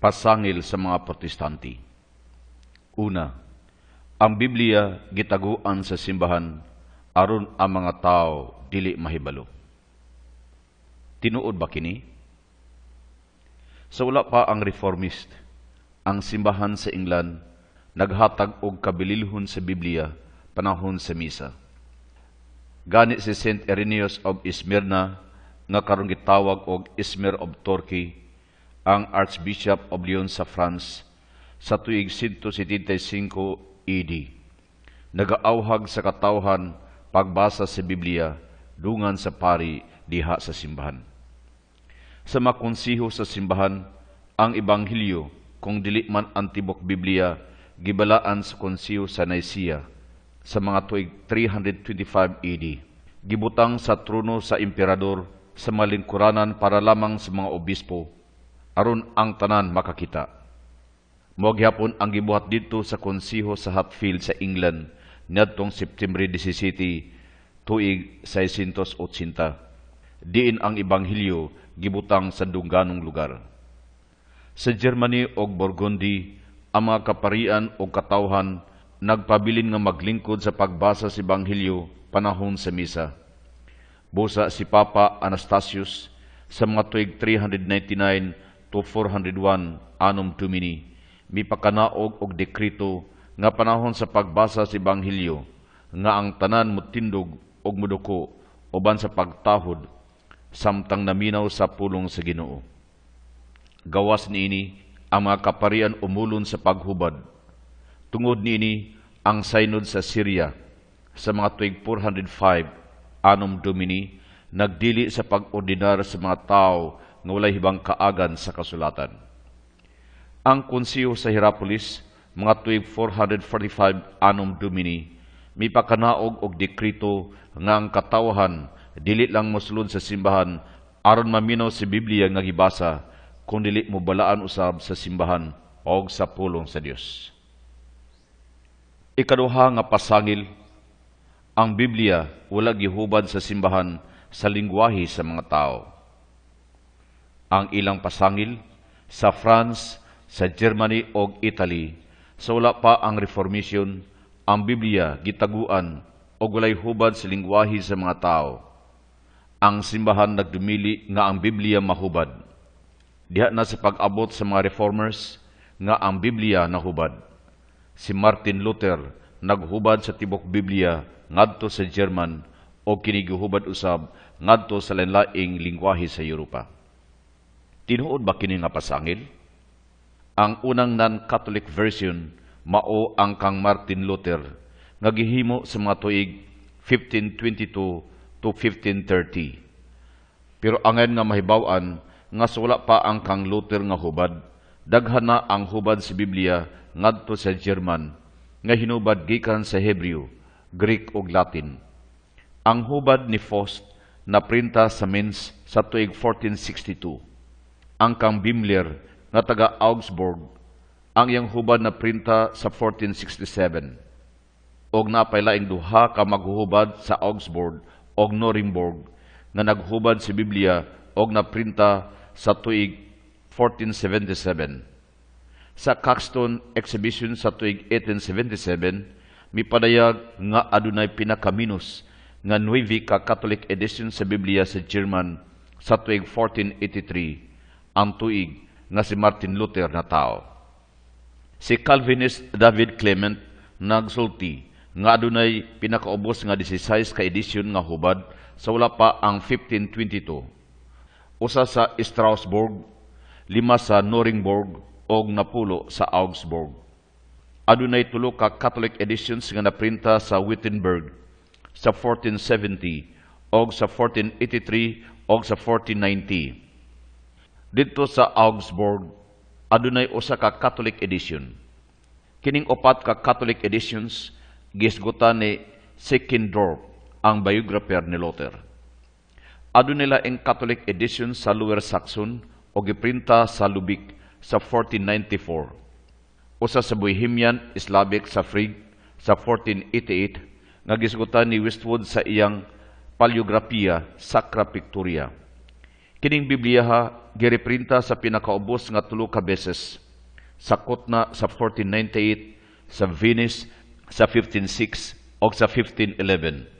Pasangil sa mga protestante. Una, ang Biblia gitaguan sa simbahan aron ang mga tao dili mahibalo. Tinuod ba kini? Sa wala pa ang reformist, ang simbahan sa England naghatag og kabililhon sa Biblia panahon sa misa. Gani si Saint Irenaeus of Smyrna nga karon gitawag og Izmir of Turkey, ang Archbishop of Lyon sa France sa tuig 175 AD. Nagaauhag sa katawhan pagbasa sa Biblia dungan sa pari diha sa simbahan. Sa makonsiho sa simbahan, ang Ebanghelyo kung dili man ang tibok Biblia gibalaan sa konsiho sa Nicaea sa mga tuig 325 AD. Gibutang sa trono sa emperador sa malingkuranan para lamang sa mga obispo aron ang tanan makakita. Mao gihapon ang gibuhat didto sa konsiho sa Hatfield sa England niadtong September 17 tuig 680. Diin ang Ebanghelyo gibutang sa dungganong lugar. Sa Germany ug Burgundy, ang mga kaparian o katawhan nagpabilin nga maglingkod sa pagbasa sa Ebanghelyo panahon sa misa. Busa si Papa Anastasius sa mga tuig 399 to 401 Annum Domini, mipakanaog og dekreto nga panahon sa pagbasa sa Ebanghelyo nga ang tanan mutindog og muduko uban sa pagtahod samtang naminaw sa pulong sa Ginoo. Gawas niini ang mga kaparian umulon sa paghubad. Tungod niini ang synod sa Syria sa mga tuig 405 Annum Domini nagdili sa pag-ordinar sa mga tao nga walay hibang kaagan sa kasulatan. Ang konsiho sa Hierapolis mga tuig 445 Annum Domini mipakanaog og dekreto nga ang katawhan dili lang mosulod sa simbahan aron maminaw si Biblia nga gibasa kung dili mo balaan usab sa simbahan o sa pulong sa Dios. Ikaduha nga pasangil, ang Biblia wala gihubad sa simbahan sa lingwahe sa mga tao. Ang ilang pasangil sa France, sa Germany o Italy, sa wala pa ang Reformation, ang Biblia gitaguan o walay hubad sa lingwahe sa mga tao. Ang simbahan nagdumili nga ang Biblia mahubad. Diha na sa pag-abot sa mga reformers nga ang Biblia nahubad. Si Martin Luther naghubad sa tibok Biblia ngadto sa German o kini gihubad usab ngadto sa lain-laing lingwahe sa Europa. Tinuod ba kini nga pasangil? Ang unang non-Catholic version mao ang kang Martin Luther nga gihimo sa mga tuig 1522 to 1530. Pero angen nga mahibaw-an nga wala pa ang kang Luther nga hubad, daghan na ang hubad sa Biblia ngadto sa German nga hinubad gikan sa Hebreo, Greek ug Latin. Ang hubad ni Faust na printa sa Mainz sa tuig 1462. Ang kang Bimler nga taga Augsburg, ang iyang hubad na printa sa 1467. Og napaylaing duha ka maghuhubad sa Augsburg og Nuremberg nga naghubad si Biblia og naprinta sa tuig 1477. Sa Caxton Exhibition sa tuig 1877, mipadayag nga adunay pinakaminos nga 9 ka Catholic edition sa Biblia sa German sa tuig 1483, ang tuig nga si Martin Luther na tao. Si Calvinist David Clement nagsulti nga adunay pinakaubos nga 16 ka edisyon nga hubad sa wala pa ang 1522. Usa sa Strasbourg, 5 sa Nuremberg og napulo sa Augsburg. Adunay 3 ka Catholic editions nga naprinta sa Wittenberg sa 1470 og sa 1483 og sa 1490. Dito sa Augsburg, adunay usa ka Catholic edition. Kining upat ka Catholic editions gisgutan ni Sickendorf, ang biographer ni Luther. Adunay laing Catholic edition sa Lower Saxon o giprinta sa Lubik sa 1494. Usa sa Bohemian Slavic sa Frigg sa 1488 nga gisgutan ni Westwood sa iyang Paleografia Sacra Pictoria. Kining Biblia gireprinta sa pinakaubos nga 3 ka beses. Sa Kotna sa 1498, sa Venice sa 1506 o sa 1511.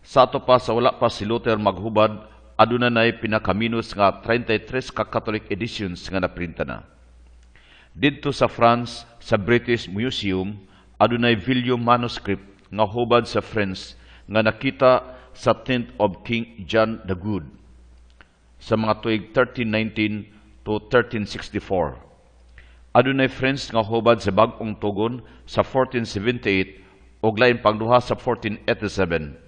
Sa ato pa sa wala pa si Luther maghubad, aduna nay pinakaminos nga 33 ka Catholic editions nga naprinta na. Didto sa France, sa British Museum, adunay Villiers manuscript nga hubad sa France nga nakita sa tent of King John the Good sa mga tuig 1319 to 1364. Adunay French nga hubad sa bag-ong tugon sa 1478 ug lain pangduha sa 1487.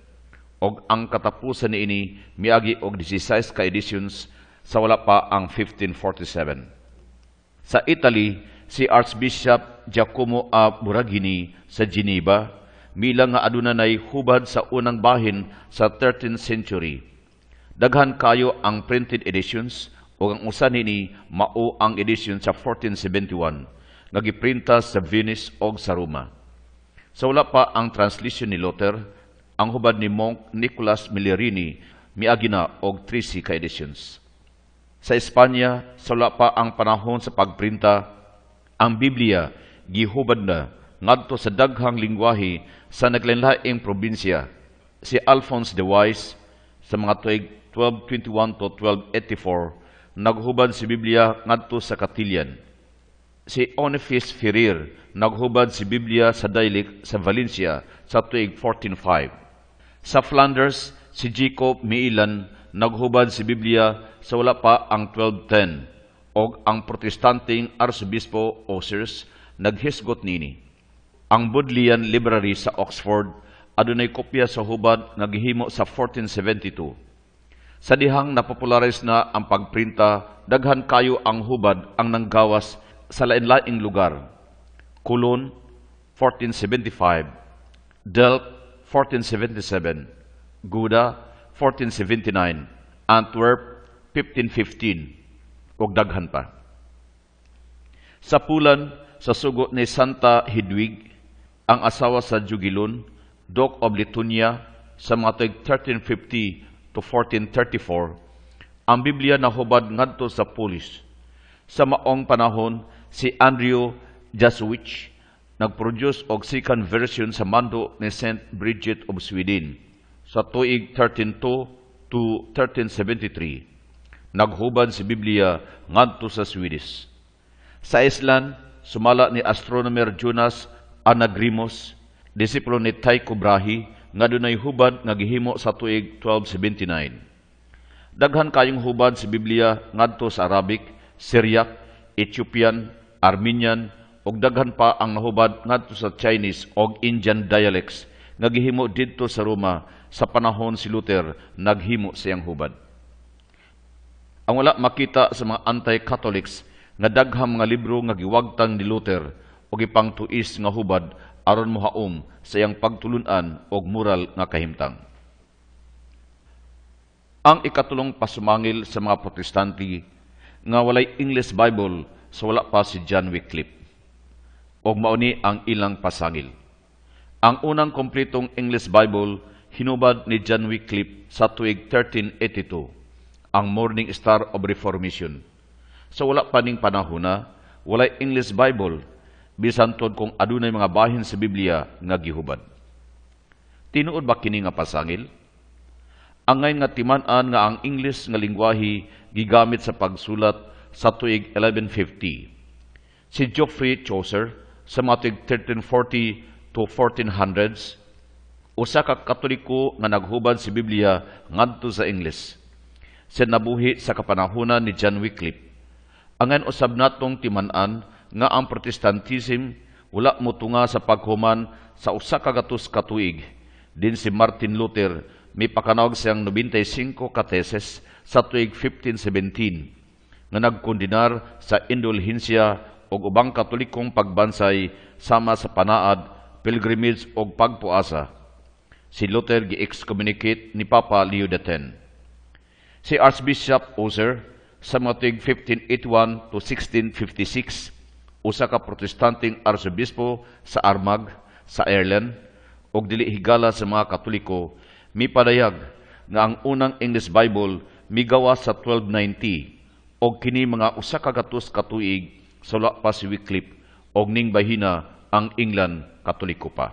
Og ang katapusan niini miagi og 16 ka editions sa wala pa ang 1547. Sa Italy, si Archbishop Giacomo a Buraghini sa Geneva milang nga aduna nay hubad sa unang bahin sa 13th century. Daghan kayo ang printed editions o ang usa nini mao ang edition sa 1471 nga giprinta sa Venice o sa Roma. Sa wala pa ang translation ni Luther, ang hubad ni Monk Nicolas Millerini miagi na og 13 ka editions. Sa Espanya, sa wala pa ang panahon sa pagprinta, ang Biblia gihubad na ngadto sa daghang lingwahe sa naglainlaing probinsya. Si Alphonse the Wise sa mga tuig 1221 to 1284 naghubad si Biblia ngadto sa Castilian. Si Boniface Ferrer naghubad si Biblia sa dialect sa Valencia sa tuig 1405. Sa Flanders, si Jacob Meilan naghubad si Biblia sa wala pa ang 1210 og ang protestanteng Arsobispo Osiers naghisgot nini. Ang Bodleian Library sa Oxford adunay kopya sa hubad nga gihimo sa 1472. Sa dihang napopularize na ang pagprinta, daghan kayo ang hubad ang nanggawas sa lain-laing lugar. Cologne, 1475. Delft, 1477. Gouda, 1479. Antwerp, 1515. Ug daghan pa. Sa Pulan, sa sugo ni Santa Hedwig, ang asawa sa Jugilon, Duke of Lithuania, sa mga tuig 1350 to 1434, ang Biblia nahubad ngadto sa Polish. Sa maong panahon, si Andrew Jesuit nagproduce og second version sa mando ni Saint Bridget of Sweden sa tuig 1302 to 1373. Naghubad si Biblia ngadto sa Swedish. Sa Iceland, sumala ni astronomer Jonas Anagrimos, disipulo ni Tycho Brahe, nga dunay hubad nga gihimo sa tuig 1279. Daghan kayong hubad sa Biblia ngadto sa Arabic, Syriac, Ethiopian, Armenian ug daghan pa ang nahubad ngadto sa Chinese ug Indian dialects nga gihimo didto sa Roma sa panahon si Luther naghimo siyang hubad. Ang wala makita sa mga anti-Catholics nga daghang mga libro nga giwagtang ni Luther ug ipangtuis nga hubad aron mohaom sa iyang pagtulunan og moral nga kahimtang. Ang ikatulong pasumangil sa mga Protestante nga walay English Bible sa wala pa si John Wycliffe. Og mauni ang ilang pasangil. Ang unang kompletong English Bible hinubad ni John Wycliffe sa tuig 1382, ang Morning Star of Reformation. Sa wala pa ning panahona, walay English Bible bisan tod kung adunay mga bahin sa Biblia nga gihubad. Tinuod ba kini nga pasangil? Angay nga timan-an nga ang English nga lingwahe gigamit sa pagsulat sa tuig 1150. Si Geoffrey Chaucer sa mga tuig 1340 to 1400s, usa ka Katoliko nga naghubad si Biblia ngadto sa English. Siya nabuhi sa kapanahunan ni John Wycliffe. Angan usab natong timan-an nga ang Protestantism wala motunga sa paghuman sa usa ka gatos ka tuig. Din si Martin Luther may pakanawag siyang 95 ka teses sa tuig 1517 nga nagkondenar sa indulhensya o ubang katolikong pagbansay sama sa panaad, pilgrimage o pagpuasa. Si Luther gi-excommunicate ni Papa Leo X. Si Archbishop Ozer sa mga tuig 1581 to 1656, usa ka protestanteng arsobispo sa Armagh sa Ireland ug dili higala sa mga Katoliko, mipadayag nga ang unang English Bible migawas sa 1290 og kini mga usa ka gatos ka tuig sula pa si Wycliffe og ning bahina ang England Katoliko pa.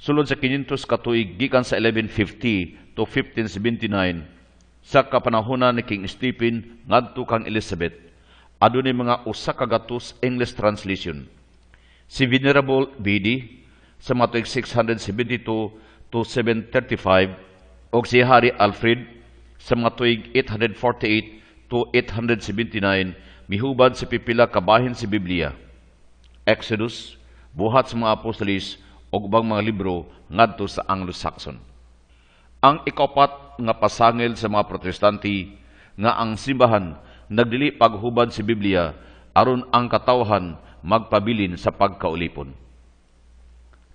Sulod sa 500 ka tuig gikan sa 1150 to 1579 sa kapanahonan ni King Stephen ngadto kang Elizabeth, adunay mga usa ka gatos English translation. Si Venerable Bede sa mga tuig 672 to 735 og si Hari Alfred sa mga tuig 848 to 879 mihubad sa pipila ka bahin sa Biblia, Exodus, Buhat sa mga Apostoles ug ubang mga libro ngadto sa Anglo-Saxon. Ang ikapat nga pasangil sa mga Protestante nga ang simbahan nagdili paghubad sa Biblia aron ang katawhan magpabilin sa pagkaulipon.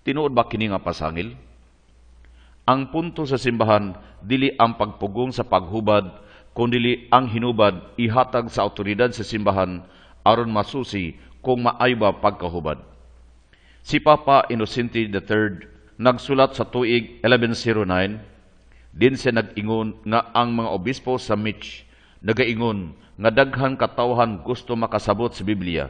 Tinuod ba kini nga pasangil? Ang punto sa simbahan dili ang pagpugong sa paghubad kundi ang hinubad ihatag sa awtoridad sa simbahan aron masusi kung maayo ba pagkahubad. Si Papa Innocente III nagsulat sa tuig 1109, din siya nag-ingon nga ang mga obispo sa Mitch nagaingon nga daghang katawhan gusto makasabot sa Biblia.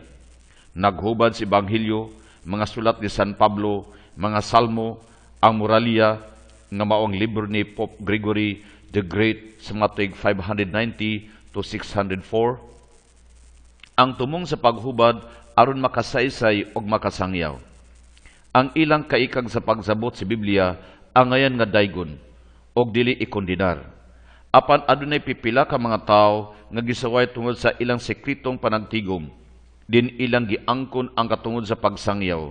Naghubad si Ebanghelyo, mga sulat ni San Pablo, mga salmo, ang Moralia nga maong libro ni Pope Gregory the Great sa mga tuig 590 to 604. Ang tumong sa paghubad aron makasaysay og makasangyaw. Ang ilang kaikag sa pagsabot sa Biblia ang ngayon nga daygon og dili ikondinar. Apan adunay pipila ka mga tawo nga gisaway tungod sa ilang sekretong panagtigom, din ilang giangkon ang katungod sa pagsangyaw.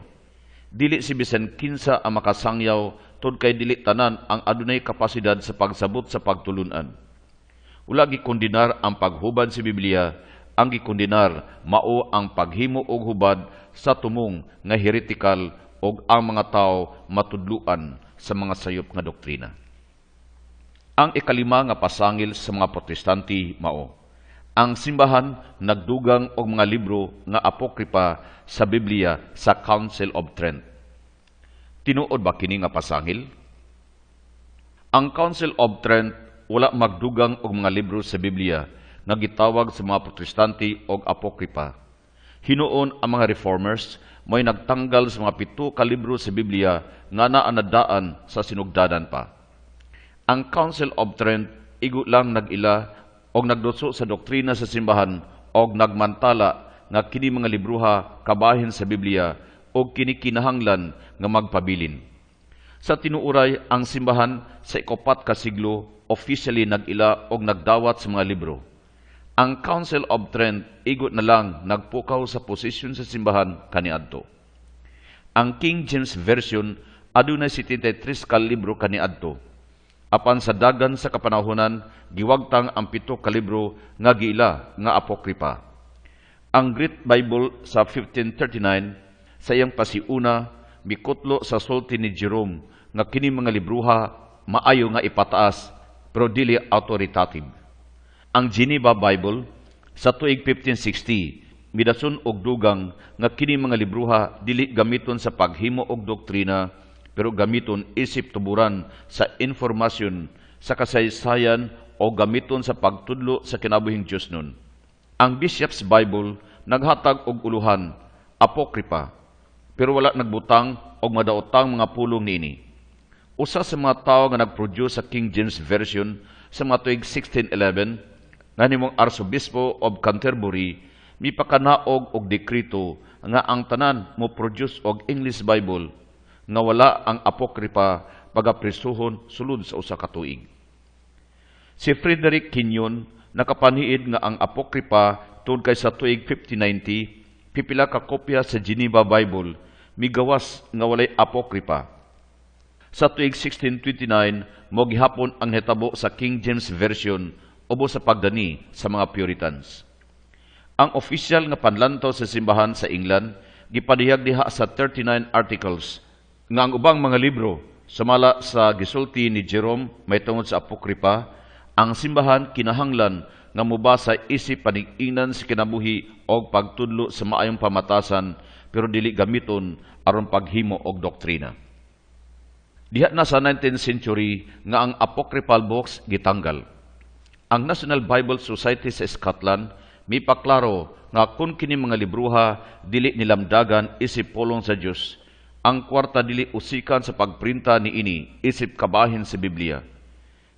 Dili si bisan kinsa ang makasangyaw tod kay dili tanan ang adunay kapasidad sa pagsabot sa pagtulunan. Wala gikondinar ang paghubad sa Biblia, ang gikondinar mao ang paghimo og hubad sa tumong nga heretical og ang mga tao matudluan sa mga sayop nga doktrina. Ang ikalima nga pasangil sa mga Protestante mao, ang simbahan nagdugang og mga libro nga apokripa sa Biblia sa Council of Trent. Tinuod ba kini nga pasangil? Ang Council of Trent wala magdugang og mga libro sa Biblia nga gitawag sa mga Protestante og apokripa. Hinuon ang mga reformers may nagtanggal sa mga 7 ka libro sa Biblia nga naanadaan sa sinugdanan pa. Ang Council of Trent igo lang nag-ila og nagduso sa doktrina sa simbahan og nagmantala nga kini mga libruha kabahin sa Biblia og kini kinahanglan nga magpabilin. Sa tinuuray ang simbahan sa ikapat ka siglo officially nag-ila og nagdawat sa mga libro. Ang Council of Trent igo na lang nagpukaw sa posisyon sa simbahan kaniadto. Ang King James Version adunay 73 ka libro kaniadto. Apan sa dagan sa kapanahonan giwagtang ang 7 ka libro nga giila nga apokripa. Ang Great Bible sa 1539 sa iyang pasiuna mikutlo sa sulti ni Jerome nga kini mga libruha maayo nga ipataas pero dili authoritative. Ang Geneva Bible sa tuig 1560 midason og dugang nga kini mga libruha dili gamiton sa paghimo og doktrina pero gamiton isip tuburan sa informasyon sa kasaysayan o gamiton sa pagtudlo sa kinabuhing Dios nun. Ang Bishop's Bible naghatag og uluhan apokripa pero wala nagbutang og madaotang mga pulong niini. Usa sa mga tawo nga nagproduce sa King James Version sa mga tuig 1611 nga nimong Arsobispo of Canterbury mipakanaog og dekreto nga ang tanan mo produce og English Bible nga wala ang apokripa pagaprisuhon sulod sa usa ka tuig. Si Frederick Kenyon nakapanhiid nga ang apokripa tungod kay sa tuig 1590 pipila ka kopya sa Geneva Bible migawas nga walay apokripa. Sa tuig 1629 mo gihapon ang hitabo sa King James Version ubos sa pagdani sa mga Puritans. Ang opisyal nga panlantaw sa simbahan sa England gipadihag diha sa 39 articles nga ang ubang mga libro sumala sa gisulti ni Jerome may tungod sa apokripa, ang simbahan kinahanglan nga mubasa isip panig-ingnan sa kinabuhi og pagtudlo sa maayong pamatasan pero dili gamiton aron paghimo og doktrina. Diha na sa 19th century nga ang apocryphal books gitanggal. Ang National Bible Society sa Scotland mipaklaro nga kung kini mga libruha dili nilamdagan isip pulong sa Dios, ang kwarta dili usikan sa pagprinta ni ini isip kabahin sa Biblia.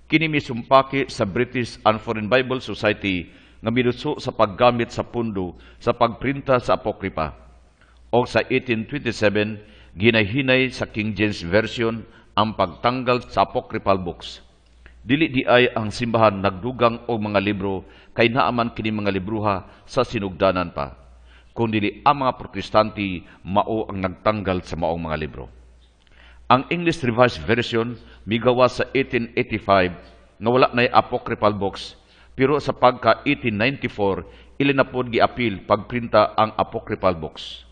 Kini misumpaki sa British and Foreign Bible Society nga miduso sa paggamit sa pundo sa pagprinta sa Apokripa. O sa 1827, ginahinay sa King James Version ang pagtanggal sa apocryphal books. Dili di ay ang simbahan nagdugang og mga libro kay naaman kini mga libruha sa sinugdanan pa, kundi ang mga Protestante mao ang nagtanggal sa maong mga libro. Ang English Revised Version migawa sa 1885 nga wala nay apocryphal books, pero sa pagka 1894 ilinapod giapil pagprinta ang apocryphal books.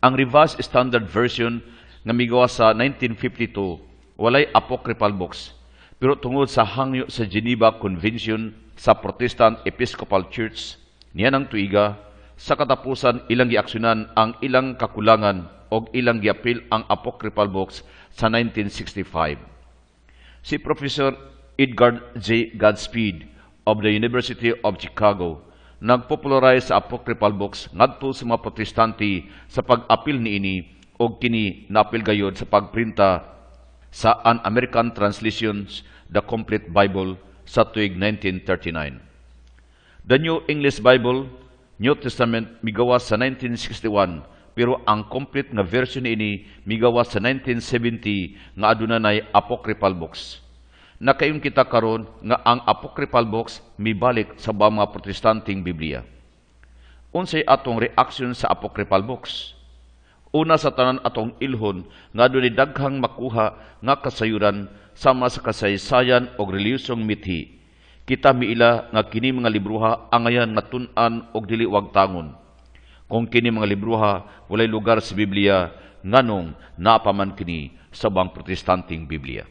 Ang Revised Standard Version nga migawa sa 1952 walay apocryphal books, pero tungod sa hangyo sa Geneva Convention sa Protestant Episcopal Church niya ng tuiga, sa katapusan ilang giaksyonan ang ilang kakulangan o ilang giapil ang apocryphal books sa 1965. Si Professor Edgar J. Godspeed of the University of Chicago nagpopularize sa apocryphal books ngadto sa mga Protestante sa pag-apil niini o kini naapil gayod sa pagprinta sa An American Translations, The Complete Bible sa tuig 1939. The New English Bible, New Testament, migawas sa 1961, pero ang complete nga version niini migawas sa 1970 nga adunay apocryphal books. Nakayon kita karon nga ang apocryphal books mibalik sa mga Protestanteng Biblia. Unsay atong reaksyon sa apocryphal books? Una sa tanan atong ilhon nga dunay daghang makuha nga kasayuran sama sa kasaysayan og relihiyosong mithi. Kita miila nga kini mga libruha angayan nga tun-an og dili wagtangon. Kung kini mga libruha walay lugar sa Biblia, nganong napaman kini sa bang Protestanteng Biblia.